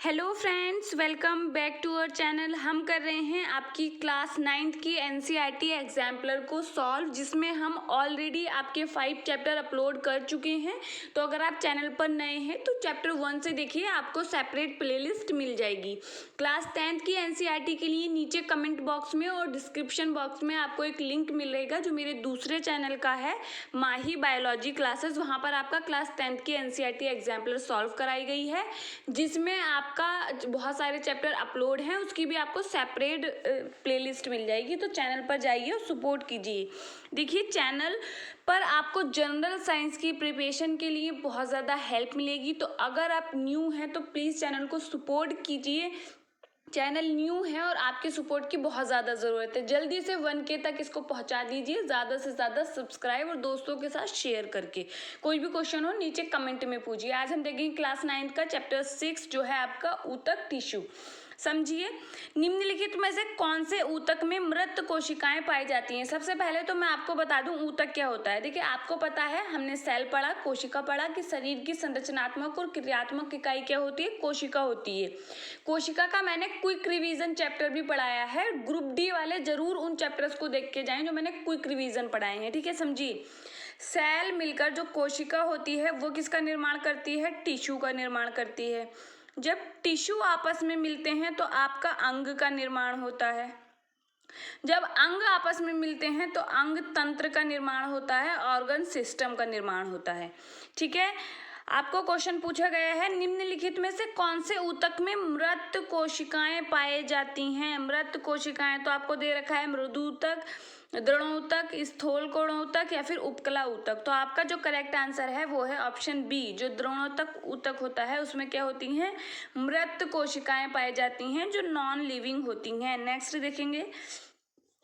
Hello friends, welcome back to our channel. हम कर रहे हैं आपकी क्लास 9th की एनसीईआरटी एग्जाम्पलर को सॉल्व, जिसमें हम ऑलरेडी आपके 5 चैप्टर अपलोड कर चुके हैं। तो अगर आप चैनल पर नए हैं तो चैप्टर 1 से देखिए, आपको सेपरेट प्लेलिस्ट मिल जाएगी। क्लास 10th की एनसीईआरटी के लिए नीचे कमेंट बॉक्स में और डिस्क्रिप्शन बॉक्स में आपको एक लिंक मिलेगा जो मेरे दूसरे चैनल का है, माही बायोलॉजी क्लासेस। वहाँ पर आपका क्लास 10th की एनसीईआरटी एग्जाम्पलर सॉल्व कराई गई है, जिसमें आपका बहुत सारे चैप्टर अपलोड हैं। उसकी भी आपको सेपरेट प्लेलिस्ट मिल जाएगी। तो चैनल पर जाइए और सपोर्ट कीजिए। देखिए, चैनल पर आपको जनरल साइंस की प्रिपरेशन के लिए बहुत ज़्यादा हेल्प मिलेगी। तो अगर आप न्यू हैं तो प्लीज़ चैनल को सपोर्ट कीजिए। चैनल न्यू है और आपके सपोर्ट की बहुत ज़्यादा ज़रूरत है। जल्दी से 1K तक इसको पहुंचा दीजिए, ज़्यादा से ज़्यादा सब्सक्राइब और दोस्तों के साथ शेयर करके। कोई भी क्वेश्चन हो नीचे कमेंट में पूछिए। आज हम देखेंगे क्लास 9 का चैप्टर 6 जो है आपका ऊतक टिश्यू। समझिए, निम्नलिखित में से कौन से ऊतक में मृत कोशिकाएं पाई जाती हैं। सबसे पहले तो मैं आपको बता दूं ऊतक क्या होता है। देखिए, आपको पता है, हमने सेल पढ़ा, कोशिका पढ़ा कि शरीर की संरचनात्मक और क्रियात्मक इकाई क्या होती है, कोशिका होती है। कोशिका का मैंने क्विक रिवीजन चैप्टर भी पढ़ाया है। ग्रुप डी वाले जरूर उन चैप्टर्स को देख के जाएं जो मैंने क्विक रिवीजन पढ़ाए हैं। ठीक है, समझिए। सेल मिलकर जो कोशिका होती है वो किसका निर्माण करती है, टिश्यू का निर्माण करती है। जब टिश्यू आपस में मिलते हैं तो आपका अंग का निर्माण होता है। जब अंग आपस में मिलते हैं तो अंग तंत्र का निर्माण होता है, ऑर्गन सिस्टम का निर्माण होता है। ठीक है, आपको क्वेश्चन पूछा गया है, निम्नलिखित में से कौन से ऊतक में मृत कोशिकाएं पाई जाती हैं। मृत कोशिकाएं तो आपको दे रखा है मृदूतक, दृढ़ऊतक, स्थूलकोण ऊतक या फिर उपकला ऊतक। तो आपका जो करेक्ट आंसर है वो है ऑप्शन बी, जो दृढ़ऊतक ऊतक होता है उसमें क्या होती हैं, मृत कोशिकाएं पाई जाती हैं जो नॉन लिविंग होती हैं। नेक्स्ट देखेंगे,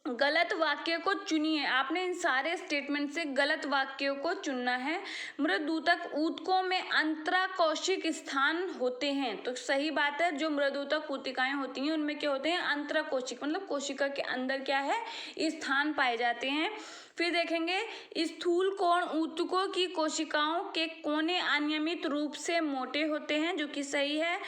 गलत वाक्य को चुनिए। आपने इन सारे स्टेटमेंट से गलत वाक्यों को चुनना है। मृदूतक ऊतकों में अंतराकोशिक स्थान होते हैं, तो सही बात है। जो मृदूतक ऊतिकाएं होती हैं उनमें क्या होते हैं, अंतराकोशिक, मतलब कोशिका के अंदर क्या है, स्थान पाए जाते हैं। फिर देखेंगे, स्थूल कोण ऊतकों की कोशिकाओं के कोने अनियमित रूप से मोटे होते हैं, जो कि सही है।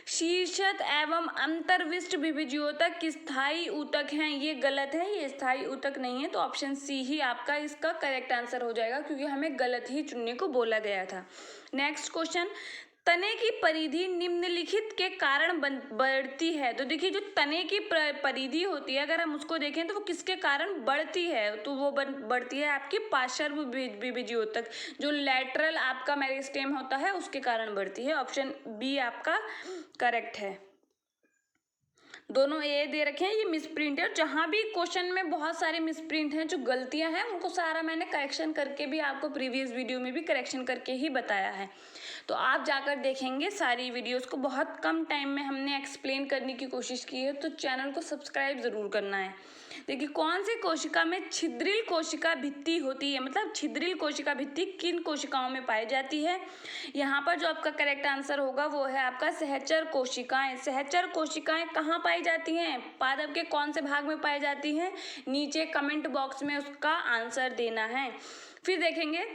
शीर्षत एवं अंतर्विष्ट विभिजियोतक स्थायी ऊतक हैं, ये गलत है, ये स्थायी ऊतक नहीं है। तो ऑप्शन सी ही आपका इसका करेक्ट आंसर हो जाएगा, क्योंकि हमें गलत ही चुनने को बोला गया था। नेक्स्ट क्वेश्चन, तने की परिधि निम्नलिखित के कारण बढ़ती है। तो देखिए, जो तने की परिधि होती है, अगर हम उसको देखें तो वो किसके कारण बढ़ती है, तो वो बढ़ती है आपकी पार्श्व विभिजियोतक, जो लेटरल आपका मेरिस्टेम होता है उसके कारण बढ़ती है। ऑप्शन बी आपका करेक्ट है। दोनों ए दे रखे हैं, ये मिसप्रिंट है। जहां भी क्वेश्चन में बहुत सारे मिसप्रिंट हैं, जो गलतियां हैं, उनको सारा मैंने करेक्शन करके भी आपको प्रीवियस वीडियो में भी करेक्शन करके ही बताया है। तो आप जाकर देखेंगे सारी वीडियोस को। बहुत कम टाइम में हमने एक्सप्लेन करने की कोशिश की है, तो चैनल को सब्सक्राइब ज़रूर करना है। देखिए, कौन सी कोशिका में छिद्रिल कोशिका भित्ति होती है, मतलब छिद्रिल कोशिका भित्ति किन कोशिकाओं में पाई जाती है। यहाँ पर जो आपका करेक्ट आंसर होगा वो है आपका सहचर कोशिकाएं। सहचर कोशिकाएं कहाँ पाई जाती हैं, पादप के कौन से भाग में पाई जाती हैं, नीचे कमेंट बॉक्स में उसका आंसर देना है। फिर देखेंगे,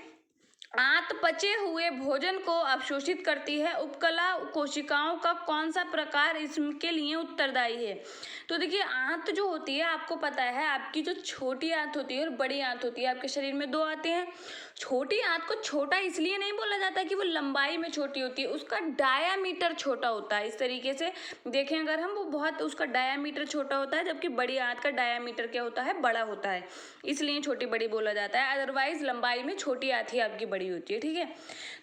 आंत पचे हुए भोजन को अवशोषित करती है। उपकला कोशिकाओं का कौन सा प्रकार इसके लिए उत्तरदायी है। तो देखिए, आंत जो होती है, आपको पता है, आपकी जो छोटी आंत होती है और बड़ी आंत होती है, आपके शरीर में 2 आंतें हैं। छोटी आंत को छोटा इसलिए नहीं बोला जाता कि वो लंबाई में छोटी होती है, उसका डायामीटर छोटा होता है। इस तरीके से देखें अगर हम, वो बहुत, उसका डायामीटर छोटा होता है, जबकि बड़ी आंत का डायामीटर क्या होता है, बड़ा होता है, इसलिए छोटी बड़ी बोला जाता है। अदरवाइज लंबाई में छोटी आंत ही आपकी बड़ी होती है। ठीक है,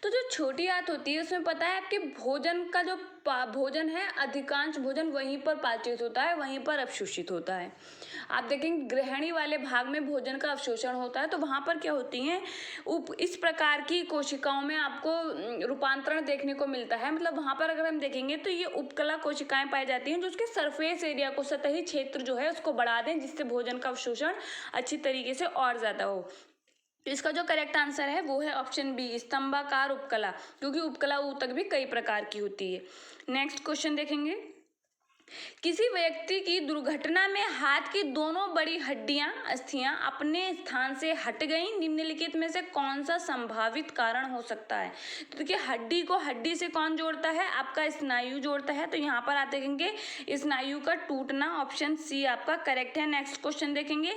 तो जो छोटी आंत होती है उसमें पता है आपके भोजन का जो भोजन है, अधिकांश भोजन वहीं पर पाचित होता है, वहीं पर अवशोषित होता है। आप देखेंगे ग्रहणी वाले भाग में भोजन का अवशोषण होता है, तो वहां पर क्या होती हैं, इस प्रकार की कोशिकाओं में आपको रूपांतरण देखने को मिलता है। मतलब वहां पर अगर हम देखेंगे तो ये उपकला कोशिकाएं पाई जाती हैं, जो उसके सरफेस एरिया को, सतही क्षेत्र जो है उसको बढ़ा दें, जिससे भोजन का अवशोषण अच्छी तरीके से और ज्यादा हो। तो इसका जो करेक्ट आंसर है वो है ऑप्शन बी, स्तंभाकार उपकला, क्योंकि उपकला ऊतक भी कई प्रकार की होती है। नेक्स्ट क्वेश्चन देखेंगे, किसी व्यक्ति की दुर्घटना में हाथ की दोनों बड़ी हड्डियां अस्थियां अपने स्थान से हट गईं, निम्नलिखित में से कौन सा संभावित कारण हो सकता है। तो देखिए, हड्डी को हड्डी से कौन जोड़ता है, आपका स्नायु जोड़ता है। तो यहाँ पर आप देखेंगे स्नायु का टूटना, ऑप्शन सी आपका करेक्ट है। नेक्स्ट क्वेश्चन देखेंगे,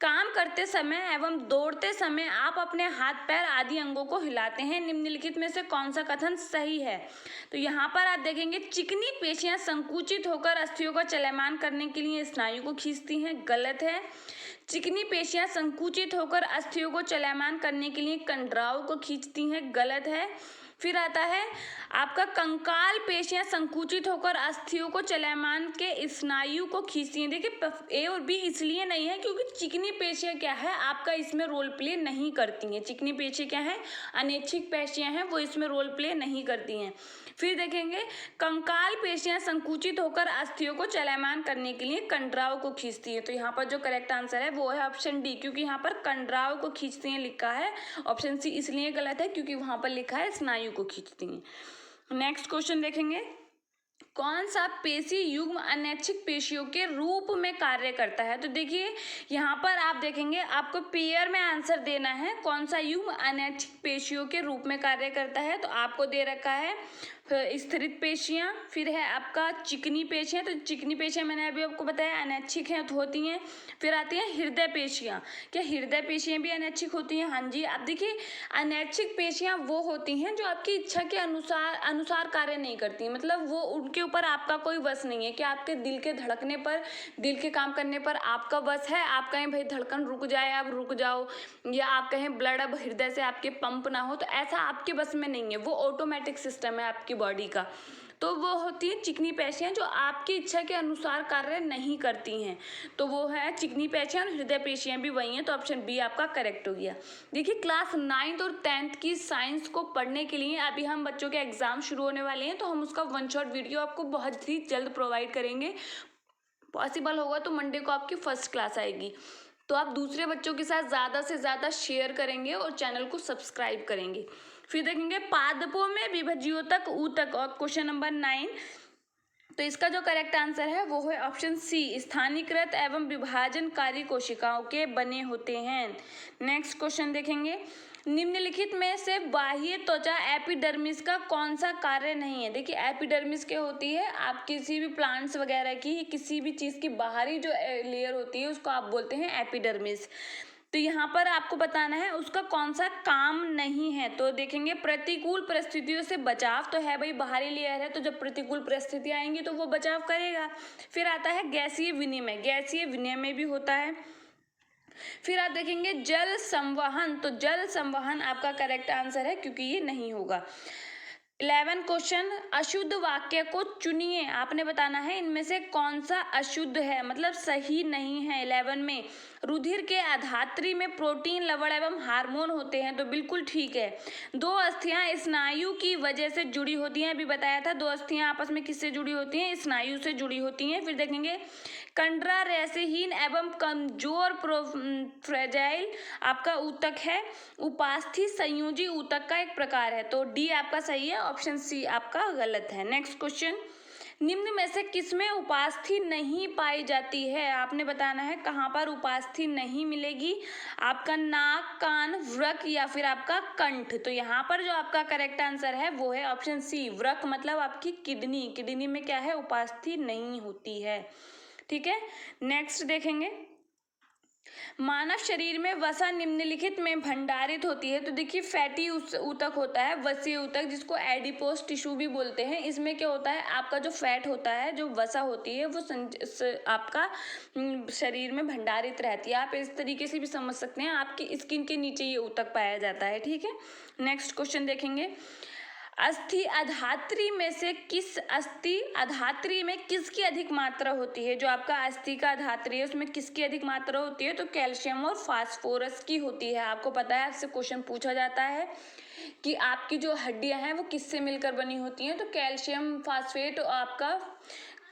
काम करते समय एवं दौड़ते समय आप अपने हाथ पैर आदि अंगों को हिलाते हैं, निम्नलिखित में से कौन सा कथन सही है। तो यहाँ पर आप देखेंगे चिकनी पेशियां संकुचित होकर अस्थियों को चलमान करने के लिए स्नायु को खींचती हैं, गलत है। चिकनी पेशियां संकुचित होकर अस्थियों को चलमान करने के लिए कंडराव को खींचती हैं, गलत है। फिर आता है आपका कंकाल पेशियां संकुचित होकर अस्थियों को चलमान के स्नायु को खींचती हैं। देखिए, ए और बी इसलिए नहीं है क्योंकि चिकनी पेशियां क्या है, आपका इसमें रोल प्ले नहीं करती हैं। चिकनी पेशियां क्या है, अनैच्छिक पेशियां हैं, वो इसमें रोल प्ले नहीं करती हैं। फिर देखेंगे कंकाल पेशियां संकुचित होकर अस्थियों को चलमान करने के लिए कंडराव को खींचती है। तो यहाँ पर जो करेक्ट आंसर है वो है ऑप्शन डी, क्योंकि यहाँ पर कंडराव को खींचती हैं लिखा है। ऑप्शन सी इसलिए गलत है क्योंकि वहां पर लिखा है स्नायु को खींचती हैं। नेक्स्ट क्वेश्चन देखेंगे, कौन सा पेशी युग्म अनैच्छिक पेशियों के रूप में कार्य करता है। तो देखिए, यहाँ पर आप देखेंगे आपको पेयर में आंसर देना है, कौन सा युग्म अनैच्छिक पेशियों के रूप में कार्य करता है। तो आपको दे रखा है स्थिरित पेशियां, फिर है आपका चिकनी पेशियां। तो चिकनी पेशियां मैंने अभी आपको बताया अनैच्छिक हैं, तो होती हैं। फिर आती हैं हृदय पेशियां, क्या हृदय पेशियां भी अनैच्छिक होती हैं। हाँ जी, आप देखिए अनैच्छिक पेशियां वो होती हैं जो आपकी इच्छा के अनुसार कार्य नहीं करती हैं, मतलब वो उनके ऊपर आपका कोई वश नहीं है कि आपके दिल के धड़कने पर, दिल के काम करने पर आपका वश है। आप कहें भाई धड़कन रुक जाए, आप रुक जाओ, या आप कहें ब्लड अब हृदय से आपके पंप ना हो, तो ऐसा आपके बस में नहीं है। वो ऑटोमेटिक सिस्टम है आपकी बॉडी का। तो वो होती है चिकनी पेशियां जो आपकी इच्छा के अनुसार कार्य नहीं करती हैं। तो वो है चिकनी पेशियां, और हृदय पेशियां भी वही हैं। तो ऑप्शन बी आपका करेक्ट हो गया। देखिए, क्लास 9th और 10th की साइंस को पढ़ने के लिए अभी हम बच्चों के एग्जाम शुरू होने वाले हैं, तो हम उसका 1 शॉट वीडियो आपको बहुत ही जल्द प्रोवाइड करेंगे। पॉसिबल होगा तो मंडे को आपकी फर्स्ट क्लास आएगी। तो आप दूसरे बच्चों के साथ ज़्यादा से ज़्यादा शेयर करेंगे और चैनल को सब्सक्राइब करेंगे। फिर देखेंगे पादपों में विभज्योतक ऊतक, और क्वेश्चन नंबर 9। तो इसका जो करेक्ट आंसर है वो है ऑप्शन सी, स्थानीकृत एवं विभाजनकारी कोशिकाओं के बने होते हैं। नेक्स्ट क्वेश्चन देखेंगे, निम्नलिखित में से बाह्य त्वचा एपिडर्मिस का कौन सा कार्य नहीं है। देखिए, एपिडर्मिस क्या होती है, आप किसी भी प्लांट्स वगैरह की, किसी भी चीज़ की बाहरी जो लेयर होती है उसको आप बोलते हैं एपिडर्मिस। तो यहाँ पर आपको बताना है उसका कौन सा काम नहीं है। तो देखेंगे प्रतिकूल परिस्थितियों से बचाव, तो है भाई बाहरी लेयर है, तो जब प्रतिकूल परिस्थितियाँ आएंगी तो वो बचाव करेगा। फिर आता है गैसीय विनिमय, गैसीय विनिमय भी होता है। फिर आप देखेंगे जल संवहन, तो जल संवहन आपका करेक्ट आंसर है क्योंकि ये नहीं होगा। 11 क्वेश्चन, अशुद्ध वाक्य को चुनिए, आपने बताना है इनमें से कौन सा अशुद्ध है, मतलब सही नहीं है। 11 में रुधिर के अधात्री में प्रोटीन, लवण एवं हार्मोन होते हैं, तो बिल्कुल ठीक है। 2 अस्थियां स्नायु की वजह से जुड़ी होती हैं, अभी बताया था 2 अस्थियां आपस में किससे जुड़ी होती हैं, स्नायु से जुड़ी होती हैं। फिर देखेंगे कंडरा रेशेहीन एवं कमजोर फ्रेजाइल आपका ऊतक है, उपास्थि संयोजी ऊतक का एक प्रकार है। तो डी आपका सही है, ऑप्शन सी आपका गलत है। नेक्स्ट क्वेश्चन, निम्न में से किसमें उपास्थि नहीं पाई जाती है, आपने बताना है कहाँ पर उपास्थि नहीं मिलेगी। आपका नाक, कान, वृक या फिर आपका कंठ। तो यहाँ पर जो आपका करेक्ट आंसर है वो है ऑप्शन सी, वृक मतलब आपकी किडनी, किडनी में क्या है उपास्थि नहीं होती है। ठीक है, नेक्स्ट देखेंगे मानव शरीर में वसा निम्नलिखित में भंडारित होती है। तो देखिए फैटी ऊतक होता है, वसीय ऊतक, जिसको एडिपोस टिश्यू भी बोलते हैं। इसमें क्या होता है, आपका जो फैट होता है, जो वसा होती है, वो आपका शरीर में भंडारित रहती है। आप इस तरीके से भी समझ सकते हैं, आपकी स्किन के नीचे ये ऊतक पाया जाता है। ठीक है, नेक्स्ट क्वेश्चन देखेंगे, अस्थि अधात्री में से किस अस्थि अधात्री में किसकी अधिक मात्रा होती है। जो आपका अस्थि का अधात्री है उसमें किसकी अधिक मात्रा होती है, तो कैल्शियम और फास्फोरस की होती है। आपको पता है, आपसे क्वेश्चन पूछा जाता है कि आपकी जो हड्डियां हैं वो किससे मिलकर बनी होती हैं, तो कैल्शियम फास्फेट आपका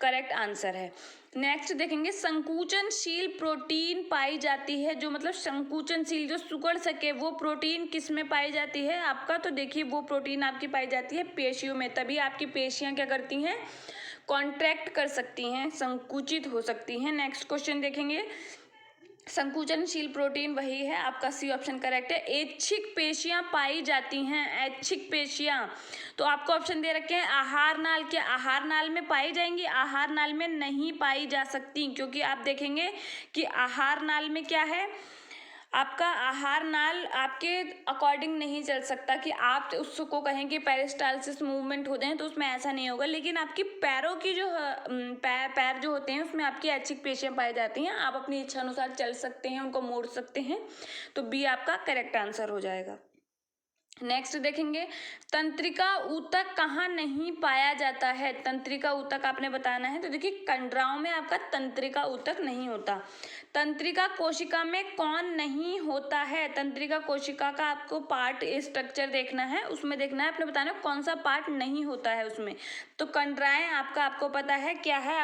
करेक्ट आंसर है। नेक्स्ट देखेंगे संकुचनशील प्रोटीन पाई जाती है, जो मतलब संकुचनशील जो सिकुड़ सके वो प्रोटीन किस में पाई जाती है आपका, तो देखिए वो प्रोटीन आपकी पाई जाती है पेशियों में। तभी आपकी पेशियां क्या करती हैं, कॉन्ट्रैक्ट कर सकती हैं, संकुचित हो सकती हैं। नेक्स्ट क्वेश्चन देखेंगे, संकुचनशील प्रोटीन वही है, आपका सी ऑप्शन करेक्ट है। ऐच्छिक पेशियां पाई जाती हैं, ऐच्छिक पेशियां, तो आपको ऑप्शन दे रखे हैं आहार नाल, क्या आहार नाल में पाई जाएंगी? आहार नाल में नहीं पाई जा सकती, क्योंकि आप देखेंगे कि आहार नाल में क्या है, आपका आहार नाल आपके अकॉर्डिंग नहीं चल सकता कि आप उसको कहें कि पेरिस्टालसिस मूवमेंट हो जाए, तो उसमें ऐसा नहीं होगा। लेकिन आपकी पैरों की जो पैर जो होते हैं उसमें आपकी ऐच्छिक पेशियां पाई जाती हैं, आप अपनी इच्छा अनुसार चल सकते हैं, उनको मोड़ सकते हैं, तो बी आपका करेक्ट आंसर हो जाएगा। नेक्स्ट देखेंगे, तंत्रिका ऊतक कहाँ नहीं पाया जाता है? तंत्रिका ऊतक आपने बताना है, तो देखिए कंडराओं में आपका तंत्रिका ऊतक नहीं होता। तंत्रिका कोशिका में कौन नहीं होता है? तंत्रिका कोशिका का आपको पार्ट स्ट्रक्चर देखना है, उसमें देखना है, आपने बताना है कौन सा पार्ट नहीं होता है उसमें। तो कंडराएं आपको पता है क्या है,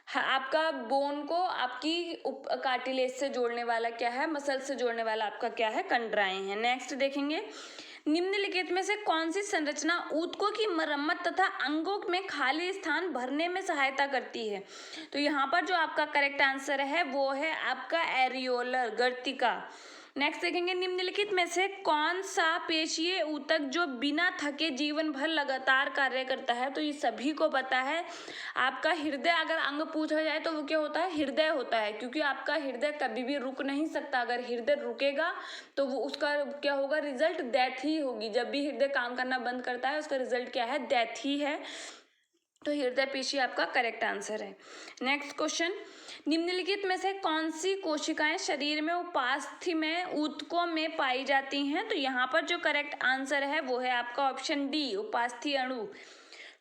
आपका बोन को आपकी कार्टिलेज से जोड़ने वाला क्या है, मसल से जोड़ने वाला आपका क्या है, कंडराएं हैं। नेक्स्ट देखेंगे, निम्नलिखित में से कौन सी संरचना ऊतकों की मरम्मत तथा अंगों में खाली स्थान भरने में सहायता करती है? तो यहाँ पर जो आपका करेक्ट आंसर है वो है आपका एरियोलर गर्तिका। नेक्स्ट देखेंगे, निम्नलिखित में से कौन सा पेशीय ऊतक जो बिना थके जीवन भर लगातार कार्य करता है? तो ये सभी को पता है, आपका हृदय। अगर अंग पूछा जाए तो वो क्या होता है, हृदय होता है, क्योंकि आपका हृदय कभी भी रुक नहीं सकता। अगर हृदय रुकेगा तो वो उसका क्या होगा, रिजल्ट डेथ ही होगी। जब भी हृदय काम करना बंद करता है उसका रिजल्ट क्या है, डेथ ही है। तो हृदय पेशी आपका करेक्ट आंसर है। नेक्स्ट क्वेश्चन, निम्नलिखित में से कौन सी कोशिकाएं शरीर में उपास्थि में ऊतकों में पाई जाती हैं? तो यहाँ पर जो करेक्ट आंसर है वो है आपका ऑप्शन डी, उपास्थि अणु।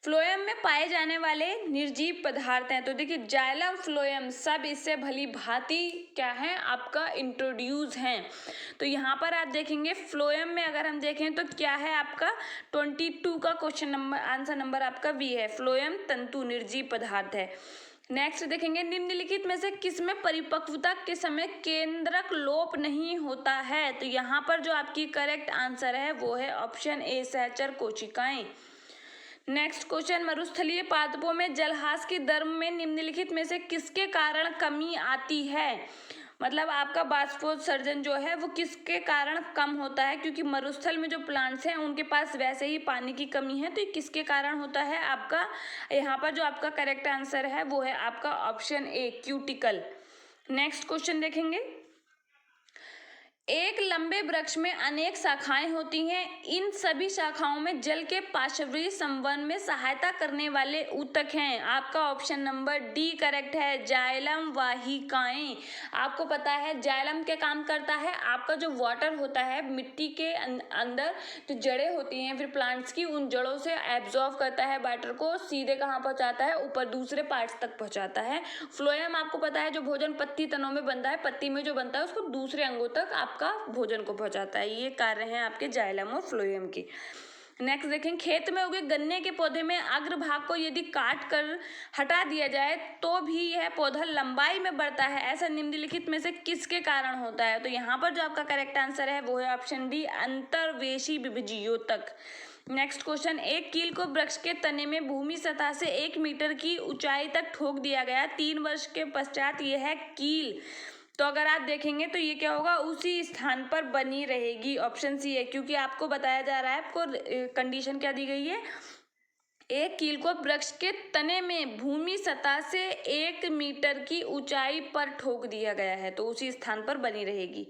फ्लोएम में पाए जाने वाले निर्जीव पदार्थ हैं, तो देखिए जाइलम, फ्लोएम सब इससे भली भांति क्या है, आपका इंट्रोड्यूस हैं। तो यहाँ पर आप देखेंगे फ्लोएम में अगर हम देखें तो क्या है, आपका 22 का क्वेश्चन नंबर, आंसर नंबर आपका बी है, फ्लोएम तंतु निर्जीव पदार्थ है। नेक्स्ट देखेंगे, निम्नलिखित में से किसमें परिपक्वता के समय केंद्रक लोप नहीं होता है? तो यहाँ पर जो आपकी करेक्ट आंसर है वो है ऑप्शन ए, सहचर कोशिकाएं। नेक्स्ट क्वेश्चन, मरुस्थलीय पादपों में जलहास की दर में निम्नलिखित में से किसके कारण कमी आती है? मतलब आपका बाष्पोत्सर्जन जो है वो किसके कारण कम होता है? क्योंकि मरुस्थल में जो प्लांट्स हैं उनके पास वैसे ही पानी की कमी है, तो ये किसके कारण होता है आपका? यहाँ पर जो आपका करेक्ट आंसर है वो है आपका option A, cuticle. Next question देखेंगे, एक लंबे वृक्ष में अनेक शाखाएं होती हैं, इन सभी शाखाओं में जल के पार्श्वीय संवहन में सहायता करने वाले ऊतक हैं। आपका ऑप्शन नंबर डी करेक्ट है, जाइलम वाहिकाएं। आपको पता है जाइलम क्या काम करता है, आपका जो वाटर होता है मिट्टी के अंदर जो जड़ें होती हैं फिर प्लांट्स की, उन जड़ों से एब्जॉर्व करता है वाटर को, सीधे कहाँ पहुँचाता है, ऊपर दूसरे पार्ट्स तक पहुँचाता है। फ्लोएम आपको पता है जो भोजन पत्ती तनों में बनता है, पत्ती में जो बनता है उसको दूसरे अंगों तक आपका भोजन को पहुंचाता है। ये कार्य हैं आपके जाइलम और फ्लोएम के। नेक्स्ट देखें, खेत में उगे गन्ने के पौधे में अग्रभाग को यदि काट कर हटा दिया जाए तो भी यह पौधा लंबाई में बढ़ता है, ऐसा निम्नलिखित में से किसके कारण होता है? तो यहाँ पर जो आपका करेक्ट आंसर है वो है ऑप्शन डी, अंतर्वेशी विभजियोतक। नेक्स्ट क्वेश्चन, एक कील को वृक्ष के तने में भूमि सतह से 1 मीटर की ऊंचाई तक ठोक दिया गया, 3 वर्ष के पश्चात यह कील, तो अगर आप देखेंगे तो ये क्या होगा, उसी स्थान पर बनी रहेगी। ऑप्शन सी है, क्योंकि आपको बताया जा रहा है, आपको कंडीशन क्या दी गई है, एक कील को वृक्ष के तने में भूमि सतह से 1 मीटर की ऊंचाई पर ठोक दिया गया है, तो उसी स्थान पर बनी रहेगी।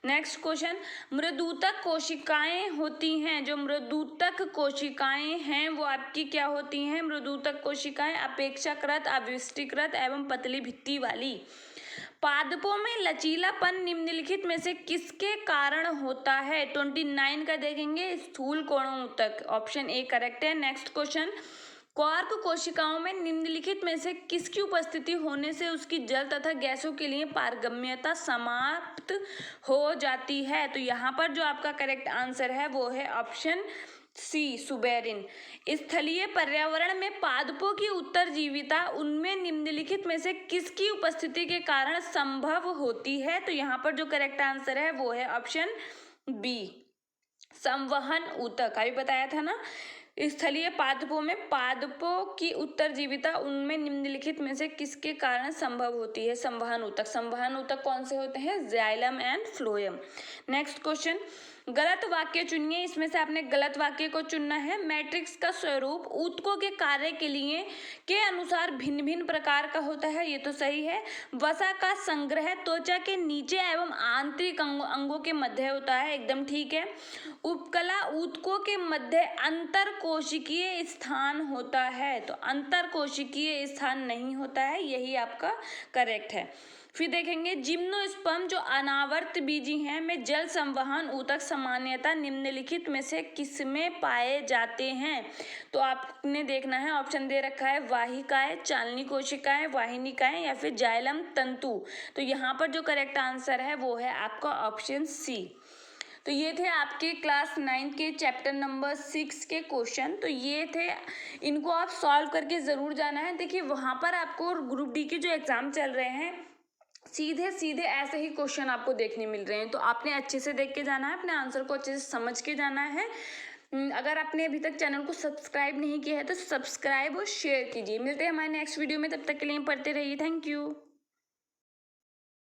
नेक्स्ट क्वेश्चन, मृदुतक कोशिकाएं होती हैं, जो मृदुतक कोशिकाएं हैं वो आपकी क्या होती हैं? मृदुतक कोशिकाएं अपेक्षाकृत अविष्टीकृत एवं पतली भित्ति वाली। पादपों में लचीलापन निम्नलिखित में से किसके कारण होता है? 29 का देखेंगे, स्थूल कोणों ऊतक। ऑप्शन ए करेक्ट है। नेक्स्ट क्वेश्चन, क्वार्क कोशिकाओं में निम्नलिखित में से किसकी उपस्थिति होने से उसकी जल तथा गैसों के लिए पारगम्यता समाप्त हो जाती है? तो यहाँ पर जो आपका करेक्ट आंसर है वो है ऑप्शन सी, सुबेरिन। स्थलीय पर्यावरण में पादपों की उत्तरजीविता उनमें निम्नलिखित में से किसकी उपस्थिति के कारण संभव होती है? तो यहाँ पर जो करेक्ट आंसर है वो है ऑप्शन बी, संवहन ऊतक। अभी बताया था ना, स्थलीय पादपों में पादपों की उत्तरजीविता उनमें निम्नलिखित में से किसके कारण संभव होती है? संवहन ऊतक। संवहन ऊतक कौन से होते हैं? Xylem and phloem. Next question, गलत वाक्य चुनिए। इसमें से आपने गलत वाक्य को चुनना है। मैट्रिक्स का स्वरूप ऊतकों के कार्य के अनुसार भिन्न भिन्न प्रकार का होता है, ये तो सही है। वसा का संग्रह त्वचा के नीचे एवं आंतरिक अंगों के मध्य होता है, एकदम ठीक है। उपकला ऊतकों के मध्य अंतरकोशिकीय स्थान होता है, तो अंतरकोशिकीय स्थान नहीं होता है, यही आपका करेक्ट है। फिर देखेंगे जिम्नोस्पर्म जो अनावर्त बीजी हैं में जल संवहन ऊतक सामान्यतः निम्नलिखित में से किसमें पाए जाते हैं? तो आपने देखना है, ऑप्शन दे रखा है वाहिकाएं, चालनी कोशिकाएं, वाहिनिकाएं या फिर जाइलम तंतु। तो यहाँ पर जो करेक्ट आंसर है वो है आपका ऑप्शन सी। तो ये थे आपके क्लास 9 के चैप्टर नंबर 6 के क्वेश्चन। तो ये थे, इनको आप सॉल्व करके ज़रूर जाना है। देखिए वहाँ पर आपको ग्रुप डी के जो एग्ज़ाम चल रहे हैं सीधे सीधे ऐसे ही क्वेश्चन आपको देखने मिल रहे हैं, तो आपने अच्छे से देख के जाना है, अपने आंसर को अच्छे से समझ के जाना है। अगर आपने अभी तक चैनल को सब्सक्राइब नहीं किया है तो सब्सक्राइब और शेयर कीजिए। मिलते हैं हमारे नेक्स्ट वीडियो में, तब तक के लिए पढ़ते रहिए। Thank you.